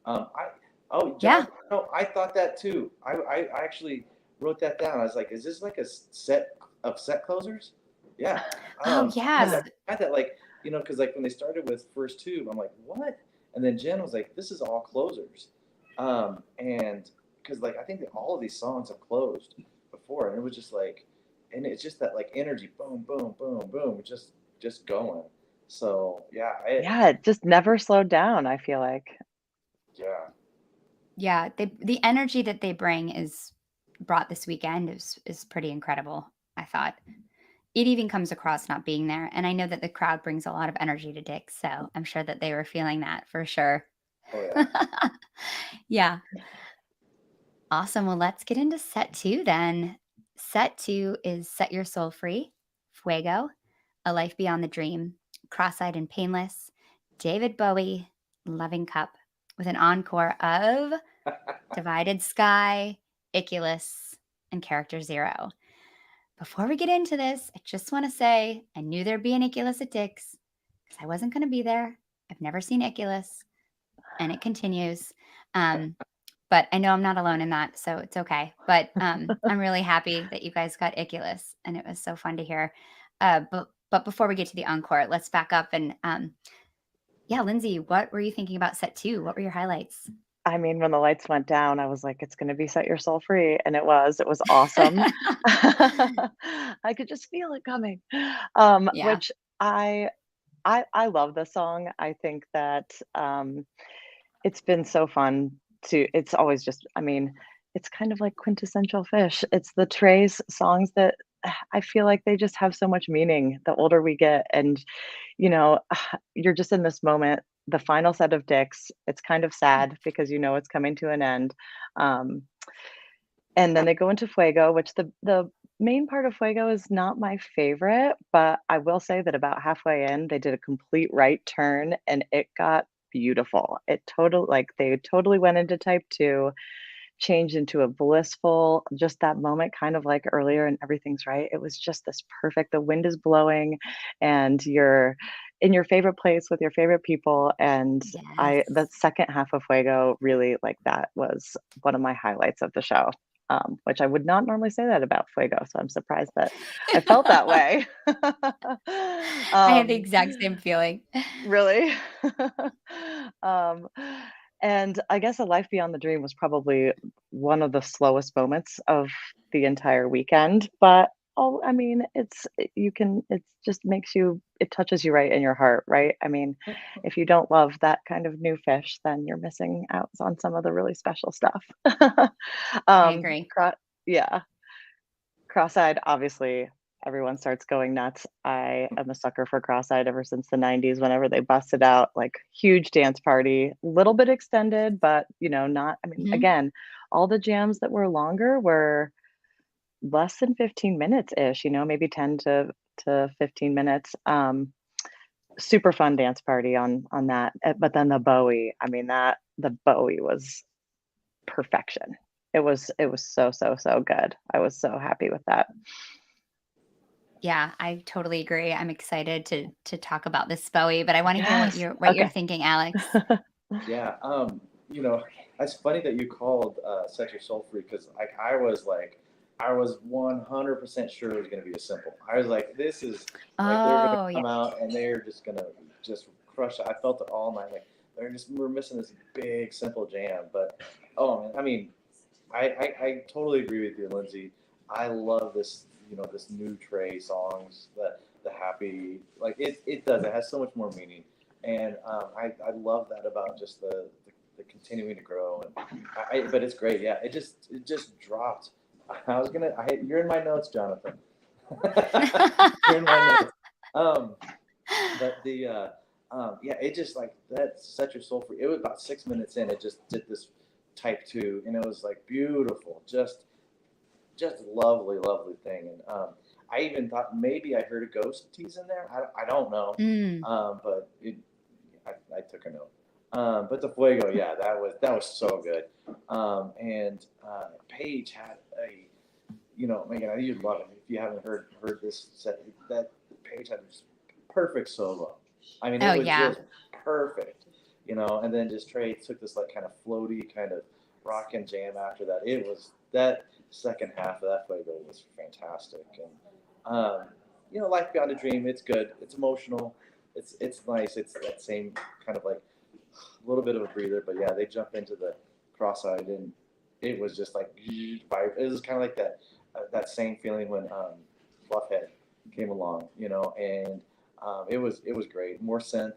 I oh Yeah. Jonathan, no, I thought that too. I actually wrote that down. I was like, is this like a set of set closers? Yeah. Oh, I had yeah. that like, because like when they started with First Tube, I'm like, what? And then Jen was like, this is all closers. And because like I think that all of these songs have closed before, and it was just like, and it's just that like energy, boom, boom, boom, boom, just going. So yeah, Yeah, it just never slowed down, I feel like. yeah. Yeah, the energy that they bring is brought this weekend is pretty incredible, I thought. It even comes across not being there, and I know that the crowd brings a lot of energy to Dick's, so I'm sure that they were feeling that for sure. Oh yeah. Yeah. Awesome. Well, let's get into set 2 then. Set 2 is Set Your Soul Free, Fuego, A Life Beyond the Dream, Cross-Eyed and Painless, David Bowie, Loving Cup, with an encore of Divided Sky, Iculus, and Character Zero. Before we get into this, I just want to say I knew there'd be an Iculus at Dick's because I wasn't going to be there. I've never seen Iculus, and it continues. But I know I'm not alone in that, so it's okay. But I'm really happy that you guys got Iculus, and it was so fun to hear. But before we get to the encore, let's back up and yeah, Lindsay, what were you thinking about set 2? What were your highlights? I mean, when the lights went down, I was like, "It's gonna be Set Your Soul Free," and it was. It was awesome. I could just feel it coming. Yeah. Which I love this song. I think that, it's been so fun to it's always just I mean, it's kind of like quintessential Fish. It's the Trey's songs that I feel like they just have so much meaning the older we get, and, you know, you're just in this moment. The final set of Dicks, it's kind of sad because you know it's coming to an end. Um, and then they go into Fuego, which the main part of Fuego is not my favorite, but I will say that about halfway in, they did a complete right turn and it got beautiful. They totally went into type 2, changed into a blissful just that moment kind of like earlier and everything's right. It was just this perfect the wind is blowing and you're in your favorite place with your favorite people, and Yes. I the second half of Fuego really like that was one of my highlights of the show. Which I would not normally say that about Fuego, so I'm surprised that I felt that way. I had the um, exact same feeling. Really? Um, and I guess A Life Beyond the Dream was probably one of the slowest moments of the entire weekend, but I mean, it just makes you, it touches you right in your heart, right? I mean, if you don't love that kind of new Fish, then you're missing out on some of the really special stuff. I um, agree. yeah, Cross-eyed, obviously, everyone starts going nuts. I am a sucker for Cross-eyed ever since the 90s whenever they busted out, like, huge dance party, little bit extended, but, not I mean, Mhm. again, all the jams that were longer were less than 15 minutes-ish, maybe 10 to 15 minutes. Super fun dance party on that, but then the Bowie, I mean, the Bowie was perfection. It was so, so, so good. I was so happy with that. Yeah, I totally agree. I'm excited to talk about this Bowie, but I want to hear what Yes. you're Okay. thinking, Alex. Yeah, you know, it's funny that you called "Set Your Soul Free" because I was 100% sure it was going to be a simple. I was like, this is like they're going to Oh, yeah. come out and they're just going to just crush it. I felt it all night. Like we're missing this big simple jam, but oh man, I mean, I totally agree with you, Lindsay. I love this, this new Trey songs, the happy, like it does. It has so much more meaning, and I love that about just the continuing to grow, and but it's great. Yeah, it just dropped. You're in my notes, Jonathan. You're in my notes. Um, but yeah, it just like that set your soul free. It was about 6 minutes in. It just did this type 2, and it was like beautiful, just lovely, lovely thing. And I even thought maybe I heard a ghost tease in there. I don't know, Mm. but I took a note. But the Fuego, yeah, that was so good. And Paige had a, Megan, you'd love it if you haven't heard this set. That Paige had this perfect solo. I mean, Oh it was yeah. just perfect, And then just Trey took this like kind of floaty kind of rock and jam after that. It was that second half of that Fuego was fantastic, and Life Beyond a Dream. It's good. It's emotional. It's nice. It's that same kind of like a little bit of a breather, but yeah, they jump into the cross-eyed, and it was just like it was kind of like that same feeling when Fluffhead came along, and it was great. More synth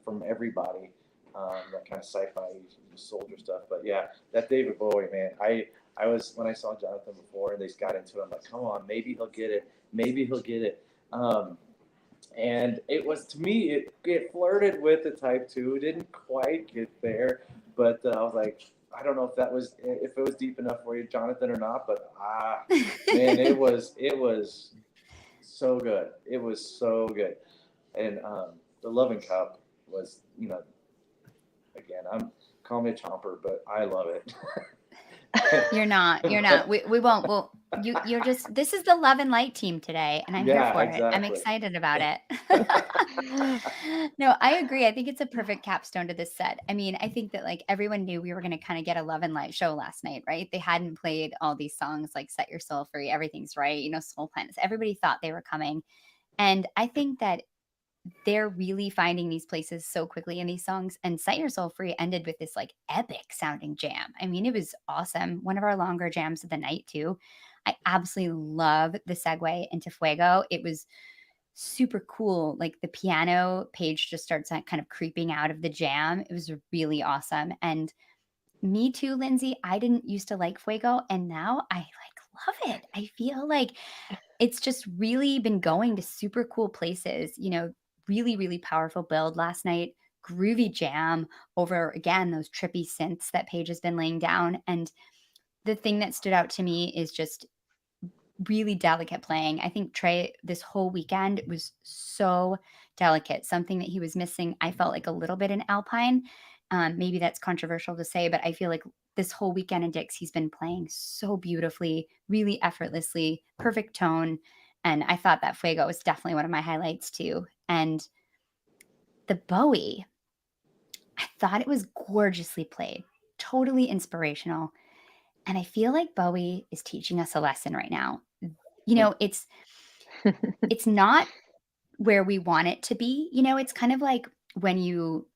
from everybody, that kind of sci-fi soldier stuff. But yeah, that David Bowie man, I was when I saw Jonathan before and they got into it, I'm like, come on, maybe he'll get it, maybe he'll get it. And it was to me it flirted with the Type 2, didn't quite get there, but I was like, I don't know if it was deep enough for you, Jonathan, or not, but man, it was so good. It was so good. And the Loving Cup was, again, I'm call me a chomper, but I love it. You're not. You're not. We won't. Well, you're just. This is the love and light team today, and I'm here Yeah, for it. I'm exactly. excited about it. No, I agree. I think it's a perfect capstone to this set. I mean, I think that like everyone knew we were going to kind of get a love and light show last night, right? They hadn't played all these songs like "Set Your Soul Free," "Everything's Right," "Soul Planets." Everybody thought they were coming, and I think that they're really finding these places so quickly in these songs. And Set Your Soul Free ended with this like epic sounding jam. I mean, it was awesome. One of our longer jams of the night, too. I absolutely love the segue into Fuego. It was super cool. Like the piano page just starts kind of creeping out of the jam. It was really awesome. And me too, Lindsay. I didn't used to like Fuego, and now I like love it. I feel like it's just really been going to super cool places, really, really powerful build last night, groovy jam over, again, those trippy synths that Paige has been laying down. And the thing that stood out to me is just really delicate playing. I think Trey this whole weekend was so delicate, something that he was missing. I felt like a little bit in Alpine. Maybe that's controversial to say, but I feel like this whole weekend in Dix, he's been playing so beautifully, really effortlessly, perfect tone. And I thought that Fuego was definitely one of my highlights too. And the Bowie, I thought it was gorgeously played, totally inspirational. And I feel like Bowie is teaching us a lesson right now. It's not where we want it to be. It's kind of like when you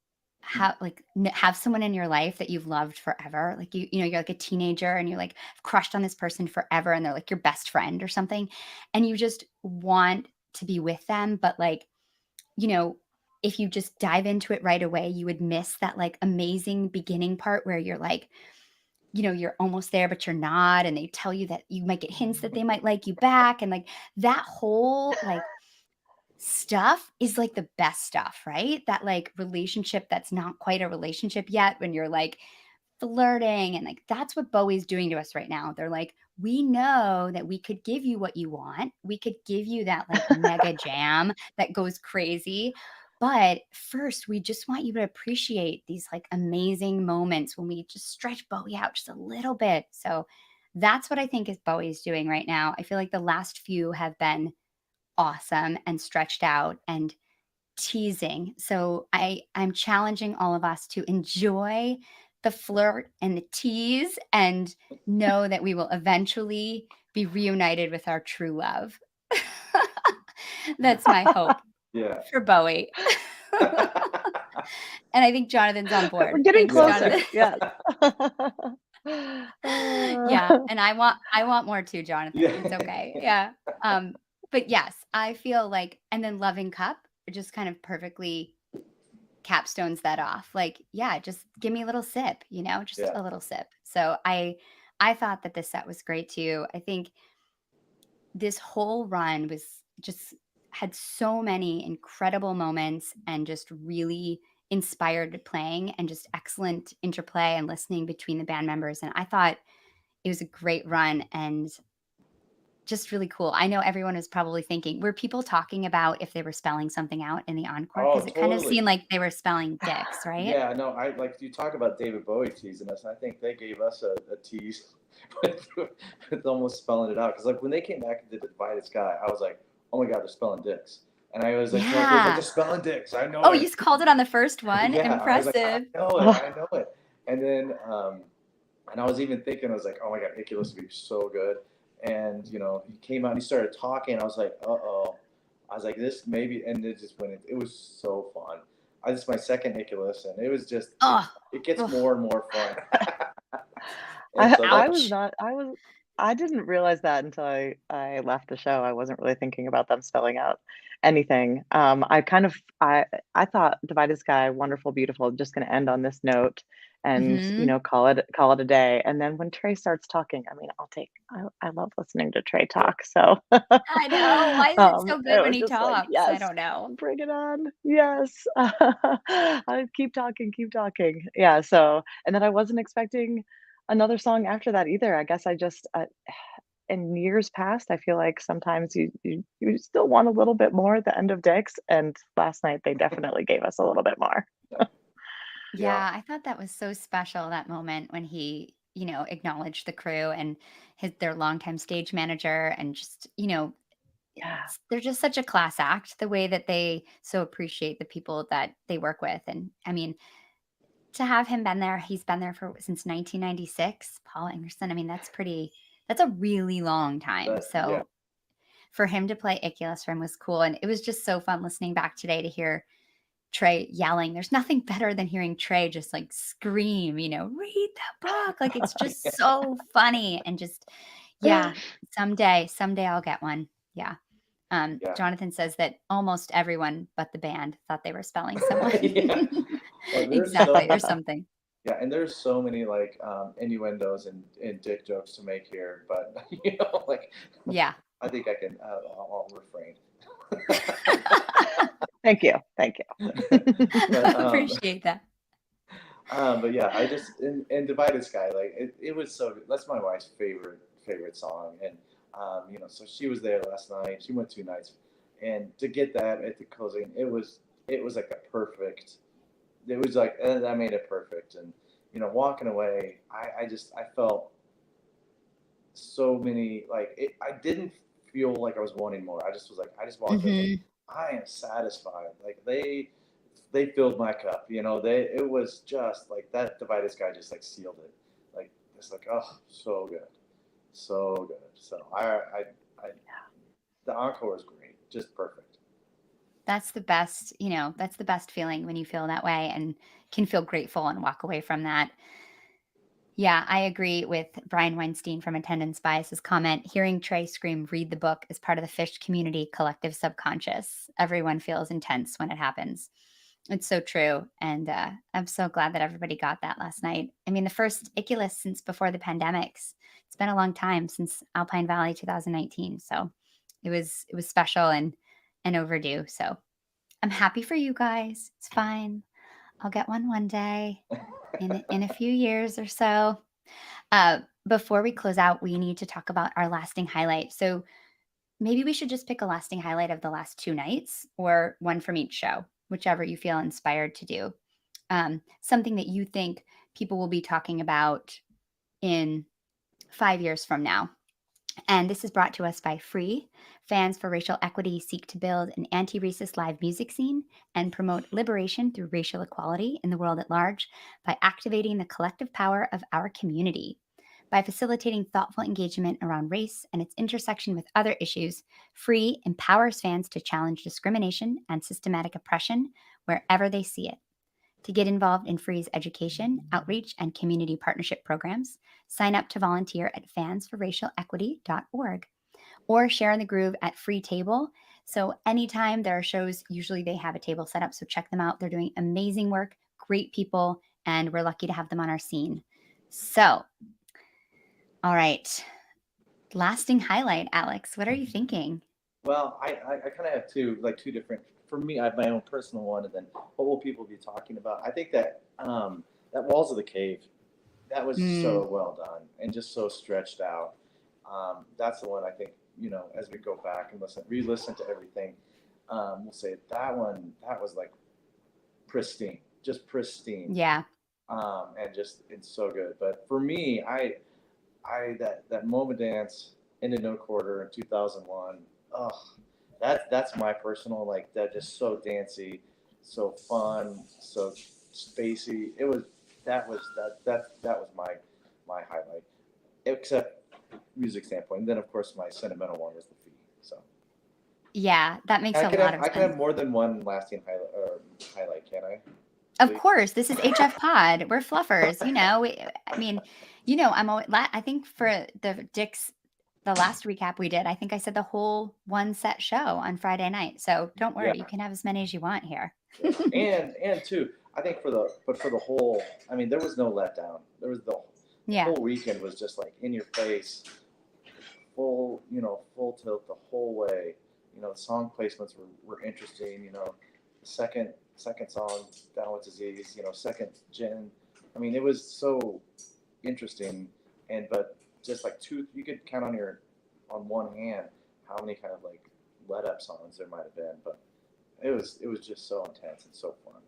have someone in your life that you've loved forever. Like you're like a teenager and you're like crushed on this person forever and they're like your best friend or something. And you just want to be with them. But like, you know, if you just dive into it right away, you would miss that like amazing beginning part where you're like, you're almost there, but you're not. And they tell you that you might get hints that they might like you back. And like that whole like stuff is like the best stuff, right? That like relationship that's not quite a relationship yet when you're like flirting and like that's what Bowie's doing to us right now. They're like, we know that we could give you what you want. We could give you that like mega jam that goes crazy. But first, we just want you to appreciate these like amazing moments when we just stretch Bowie out just a little bit. So that's what I think is Bowie's doing right now. I feel like the last few have been awesome and stretched out and teasing. So I'm challenging all of us to enjoy the flirt and the tease and know that we will eventually be reunited with our true love. That's my hope Yeah. for Bowie. And I think Jonathan's on board. We're getting Thanks, closer. Jonathan. Yes. Yeah, and I want more too, Jonathan. Yeah. It's okay. Yeah. But yes, I feel like and then Loving Cup just kind of perfectly capstones that off. Like, yeah, just give me a little sip, just Yeah. a little sip. So I thought that this set was great too. I think this whole run was just had so many incredible moments and just really inspired playing and just excellent interplay and listening between the band members. And I thought it was a great run and just really cool. I know everyone was probably thinking, were people talking about if they were spelling something out in the encore? Oh, Because it kind of totally. seemed like they were spelling dicks, right? Yeah, no, I like you talk about David Bowie teasing us. I think they gave us a tease with almost spelling it out. Because like when they came back and did the Divided Sky, I was like, oh my God, they're spelling dicks. And I was like telling Chris, like, Yeah. they're spelling dicks. I know Oh, you it. just called it on the first one? Yeah, I was like, I Impressive. know it, I know it. And then, and I was even thinking, I was like, oh my God, Iculus would be so good. And he came out and he started talking. I was like, uh-oh. I was like, this maybe, and it just went. It was so fun. This is my second Iculus, and it was just Oh, it gets ugh. more and more fun. And I so I that was Ouch. not I didn't realize that until I left the show. I wasn't really thinking about them spelling out anything. I kind of I thought Divided Sky, wonderful, beautiful, just gonna end on this note and, Mhm. call it a day. And then when Trey starts talking, I mean, I love listening to Trey talk. So I know. Why is it so good it when was he just like, talks? I yes, don't know. bring it on. Yes. I keep talking, keep talking. Yeah, so and then I wasn't expecting another song after that either. I guess I just in years past, I feel like sometimes you still want a little bit more at the end of Dicks, and last night they definitely gave us a little bit more. yeah, Yeah, I thought that was so special, that moment when he, acknowledged the crew and their longtime stage manager and just, Yeah, they're just such a class act, the way that they so appreciate the people that they work with. And I mean, to have him been there, he's been there for since 1996, Paul Anderson. I mean, that's a really long time. yeah, So for him to play Iculus for him was cool. And it was just so fun listening back today to hear Trey yelling. There's nothing better than hearing Trey just like scream, read the book. Like it's just so funny and just, yeah, someday I'll get one. Yeah. yeah, Jonathan says that almost everyone but the band thought they were spelling someone. yeah. Well, there's Exactly. so There's something. yeah, and there's so many like innuendos and dick jokes to make here, but like Yeah. I think I can. I'll refrain. thank you, thank you. but Appreciate that. but yeah, I just in Divided Sky, like it was so good. That's my wife's favorite song, and so she was there last night. She went 2 nights, and to get that at the closing, it was like a perfect. It was like that made it perfect, and walking away, I felt so many like I didn't feel like I was wanting more. I just was like I just walked away. I was like Hmm. I am satisfied. Like they filled my cup. It was just like that Divided Sky just like sealed it. Like it's like oh so good, so good. So I the encore is great, just perfect. That's the best, that's the best feeling when you feel that way and can feel grateful and walk away from that. Yeah, I agree with Brian Weinstein from Attendance Bias's comment. Hearing Trey scream, read the book is part of the Fish community collective subconscious. Everyone feels intense when it happens. It's so true. And I'm so glad that everybody got that last night. I mean, the first Iculus since before the pandemics. It's been a long time since Alpine Valley 2019. So it was special and overdue. So I'm happy for you guys. It's fine. I'll get one day in a few years or so. Before we close out, we need to talk about our lasting highlight. So maybe we should just pick a lasting highlight of the last 2 nights or one from each show, whichever you feel inspired to do. Something that you think people will be talking about in 5 years from now. And this is brought to us by Free. Fans for Racial Equity seek to build an anti racist live music scene and promote liberation through racial equality in the world at large by activating the collective power of our community. By facilitating thoughtful engagement around race and its intersection with other issues, Free empowers fans to challenge discrimination and systematic oppression wherever they see it. To get involved in Free's education, outreach, and community partnership programs, sign up to volunteer at fansforracialequity.org or share in the groove at Free Table. So anytime there are shows, usually they have a table set up. So check them out. They're doing amazing work, great people, and we're lucky to have them on our scene. So, all right. Lasting highlight, Alex. What are you thinking? Well, I kind of have two different. For me, I have my own personal one, and then what will people be talking about? I think that that Walls of the Cave, that was Mm, so well done and just so stretched out. That's the one I think as we go back and re-listen to everything, we'll say that one, that was like pristine, just pristine. Yeah. And just, it's so good. But for me, that moment dance in the no quarter in 2001. Oh, that's my personal, like, that, just so dancey, so fun, so spacey. That was my highlight, except music standpoint. And then of course my sentimental one was the fee. So Yeah, that makes a lot of I can sense. have more than one lasting highlight, can I? Of course, this is HFPod. We're fluffers, I mean, I'm always, I think for the last recap we did, I think I said the whole one set show on Friday night. So don't Yeah. worry, you can have as many as you want here. Yeah. And too, I think for the whole, I mean, there was no letdown. There was the Yeah. whole weekend was just like in your face, full tilt the whole way. The song placements were interesting. The second song, Down with Disease. Second gen. I mean, it was so interesting, but just like two, you could count on one hand how many kind of like let up songs there might have been, but it was just so intense and so fun.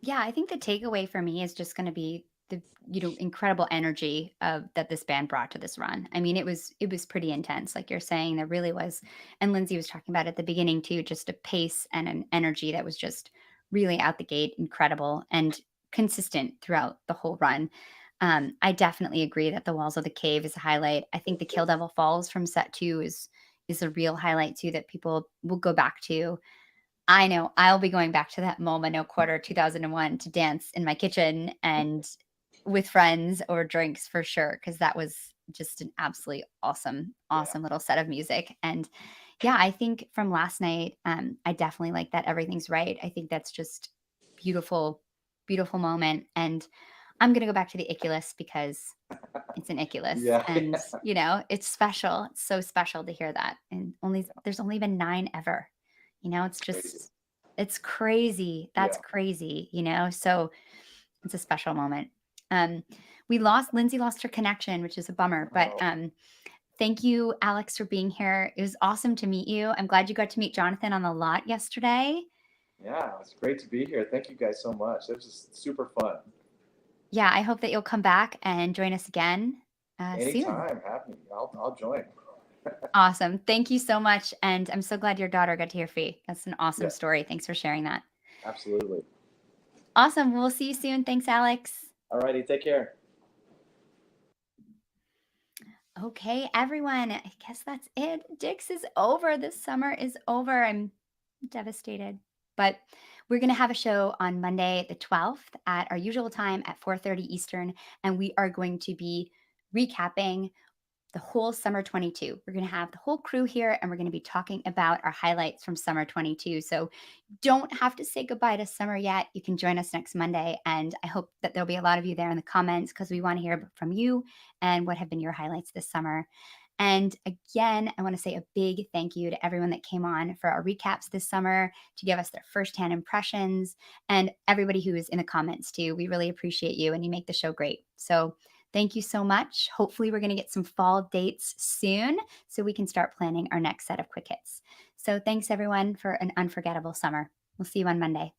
Yeah, I think the takeaway for me is just going to be the incredible energy that this band brought to this run. I mean, it was pretty intense, like you're saying. There really was, and Lindsay was talking about at the beginning too, just a pace and an energy that was just really out the gate, incredible and consistent throughout the whole run. I definitely agree that the Walls of the Cave is a highlight. I think the Kill Devil Falls from set 2 is a real highlight too that people will go back to. I know I'll be going back to that MoMA No Quarter 2001 to dance in my kitchen and with friends or drinks for sure, because that was just an absolutely awesome, awesome little set of music. And yeah, I think from last night, I definitely like that Everything's Right. I think that's just beautiful, beautiful moment. And I'm gonna go back to the Iculus because it's an Iculus, Yeah. and it's special. It's so special to hear that. And there's only been 9 ever. It's Crazy. just it's crazy. That's Yeah. crazy, so it's a special moment. Lindsay lost her connection, which is a bummer, but thank you, Alex, for being here. It was awesome to meet you. I'm glad you got to meet Jonathan on the lot yesterday. Yeah, it's great to be here. Thank you guys so much. It was just super fun. Yeah, I hope that you'll come back and join us again soon. Anytime, happy. I'll join. Awesome. Thank you so much. And I'm so glad your daughter got to hear Fee. That's an awesome Yeah. story. Thanks for sharing that. Absolutely. Awesome. We'll see you soon. Thanks, Alex. Alrighty, take care. Okay, everyone. I guess that's it. Dix is over. This summer is over. I'm devastated. But we're going to have a show on Monday, the 12th, at our usual time at 4:30 Eastern. And we are going to be recapping the whole summer 22. We're going to have the whole crew here and we're going to be talking about our highlights from summer 22. So don't have to say goodbye to summer yet. You can join us next Monday. And I hope that there'll be a lot of you there in the comments because we want to hear from you and what have been your highlights this summer. And again, I want to say a big thank you to everyone that came on for our recaps this summer to give us their firsthand impressions, and everybody who is in the comments too. We really appreciate you and you make the show great. So thank you so much. Hopefully we're going to get some fall dates soon so we can start planning our next set of quick hits. So thanks everyone for an unforgettable summer. We'll see you on Monday.